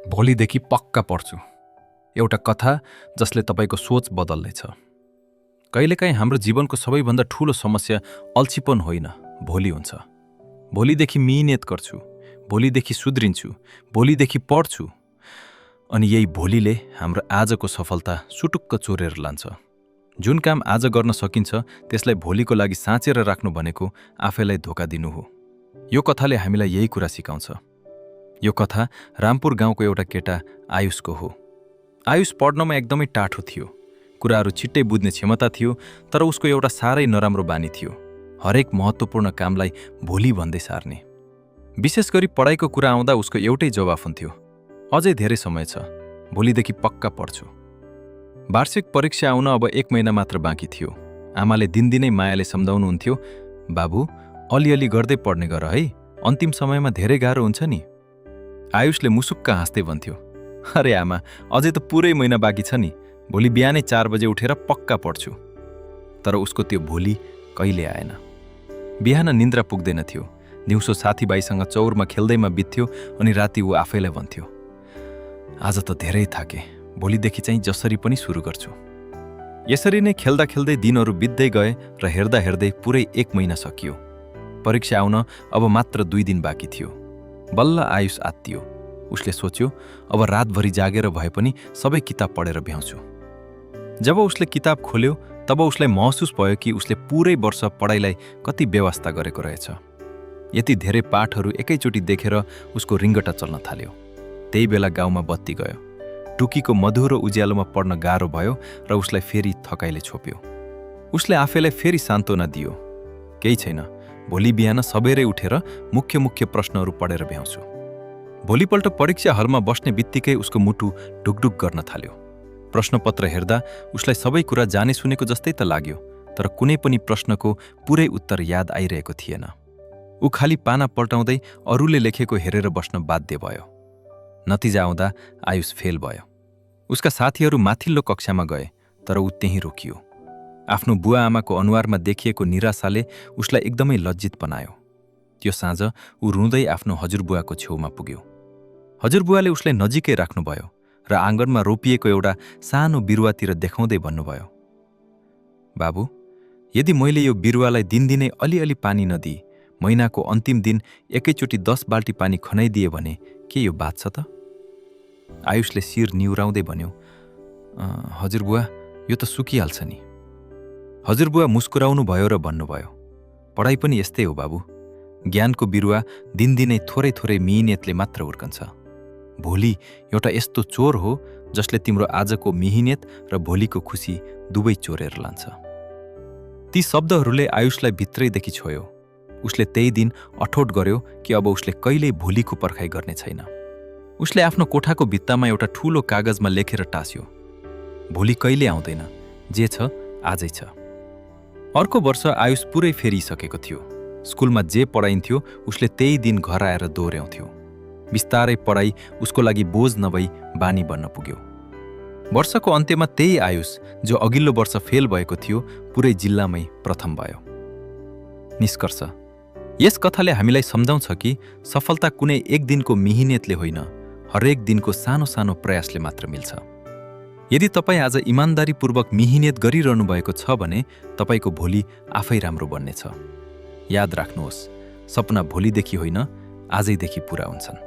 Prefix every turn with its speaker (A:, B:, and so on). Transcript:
A: भोलिदेखि पक्का पढ्छु। एउटा कथा जसले तपाईको सोच बदल्नेछ। कहिलेकाहीँ हाम्रो जीवनको सबैभन्दा ठूलो समस्या अल्छीपन होइन, भोलि हुन्छ। भोलिदेखि मिहिनेत गर्छु, भोलिदेखि सुध्रिन्छु, भोलिदेखि पढ्छु। अनि यही भोलिले हाम्रो आजको सफलता सुटुक्क चोरेर लान्छ। जुन काम आज गर्न सकिन्छ त्यसलाई भोलिको लागि साँचेर राख्नु भनेको आफैलाई धोका दिनु हो। यो कथाले हामीलाई यही कुरा सिकाउँछ। यो कथा रामपुर गाउँको एउटा केटा आयुषको हो। आयुष पढ्नमा एकदमै टाठो थियो। कुराहरू छिट्टै बुझ्ने क्षमता थियो, तर उसको एउटा साह्रै नराम्रो बानी थियो। हरेक महत्त्वपूर्ण कामलाई भोलि भन्दै सार्ने। विशेष गरी पढाइको कुरा आउँदा उसको एउटै जवाफ हुन्थ्यो, अझै धेरै समय छ, भोलिदेखि पक्का पढ्छु। वार्षिक परीक्षा आउन अब 1 महिना मात्र बाँकी थियो। आमाले दिनदिनै मायाले सम्झाउनुहुन्थ्यो, बाबु अलिअलि गर्दै पढ्ने गर है, अन्तिम समयमा धेरै गाह्रो हुन्छ नि। आयुषले मुसुक्क हाँस्दै भन्थ्यो, अरे आमा, अझै त पुरै महिना बाँकी छ नि, भोलि बिहानै 4 बजे उठेर पक्का पढ्छु। तर उसको त्यो भोलि कहिले आएन। बिहान निन्द्रा पुग्दैन थियो, दिउँसो साथीभाइसँग चौरमा खेल्दैमा बित्थ्यो अनि राति ऊ आफैलाई भन्थ्यो, आज त धेरै थाके, भोलिदेखि चाहिँ जसरी पनि सुरु गर्छु। यसरी नै खेल्दा खेल्दै दिनहरू बित्दै गए र हेर्दा हेर्दै पुरै 1 महिना सकियो। परीक्षा आउन अब मात्र 2 दिन बाँकी थियो। बल्ल आयुष आत्तियो। उसले सोच्यो, अब रातभरि जागेर भए पनि सबै किताब पढेर भ्याउँछु। जब उसले किताब खोल्यो तब उसलाई महसुस भयो कि उसले पुरै वर्ष पढाइलाई कति व्यवस्था गरेको रहेछ। यति धेरै पाठहरू एकैचोटि देखेर उसको रिङ्गटा चल्न थाल्यो। त्यही बेला गाउँमा बत्ती गयो। टुकीको मधुरो उज्यालोमा पढ्न गाह्रो भयो र उसलाई फेरि थकाइले छोप्यो। उसले आफैलाई फेरि सान्त्वना दियो, केही छैन, भोलि बिहान सबेरै उठेर मुख्य प्रश्नहरू पढेर भ्याउँछु। भोलिपल्ट परीक्षा हलमा बस्ने बित्तिकै उसको मुटु ढुकढुक गर्न थाल्यो। प्रश्नपत्र हेर्दा उसलाई सबै कुरा जाने सुनेको जस्तै त लाग्यो, तर कुनै पनि प्रश्नको पुरै उत्तर याद आइरहेको थिएन। ऊ खाली पाना पल्टाउँदै अरूले लेखेको हेरेर बस्न बाध्य भयो। नतिजा आउँदा आयुष फेल भयो। उसका साथीहरू माथिल्लो कक्षामा गए, तर ऊ त्यहीँ रोकियो। आफ्नो बुवा आमाको अनुहारमा देखिएको निराशाले उसलाई एकदमै लज्जित बनायो। त्यो साँझ ऊ रुँदै आफ्नो हजुरबुवाको छेउमा पुग्यो। हजुरबुवाले उसलाई नजिकै राख्नुभयो र आँगनमा रोपिएको एउटा सानो बिरुवातिर देखाउँदै भन्नुभयो, बाबु, यदि मैले यो बिरुवालाई दिनदिनै अलिअलि पानी नदिई महिनाको अन्तिम दिन एकैचोटि 10 बाल्टी पानी खनाइदिए भने के यो बाँच्छ त? आयुषले शिर निहुराउँदै भन्यो, हजुरबुवा, यो त सुकिहाल्छ नि। हजुरबुवा मुस्कुराउनु भयो र भन्नुभयो, पढाइ पनि यस्तै हो बाबु, ज्ञानको बिरुवा दिनदिनै थोरै थोरै मिहिनेतले मात्र हुर्कन्छ। भोलि एउटा यस्तो चोर हो जसले तिम्रो आजको मिहिनेत र भोलिको खुसी दुवै चोरेर लान्छ। ती शब्दहरूले आयुषलाई भित्रैदेखि छोयो। उसले त्यही दिन अठोट गर्यो कि अब उसले कहिल्यै भोलिको पर्खाइ गर्ने छैन। उसले आफ्नो कोठाको भित्तामा एउटा ठूलो कागजमा लेखेर टास्यो, भोलि कहिले आउँदैन, जे छ आजै छ। अर्को वर्ष आयुष पुरै फेरिसकेको थियो। स्कुलमा जे पढाइन्थ्यो उसले त्यही दिन घर आएर दोहोऱ्याउँथ्यो। बिस्तारै पढाइ उसको लागि बोझ नभई बानी बन्न पुग्यो। वर्षको अन्त्यमा त्यही आयुष जो अघिल्लो वर्ष फेल भएको थियो पुरै जिल्लामै प्रथम भयो। निष्कर्ष, यस कथाले हामीलाई सम्झाउँछ कि सफलता कुनै एक दिनको मिहिनेतले होइन, हरेक दिनको सानो सानो प्रयासले मात्र मिल्छ। यदि तपाईँ आज इमान्दारीपूर्वक मिहिनेत गरिरहनु भएको छ भने तपाईँको भोलि आफै राम्रो बन्नेछ। याद राख्नुहोस्, सपना भोलिदेखि होइन, आजैदेखि पुरा हुन्छन्।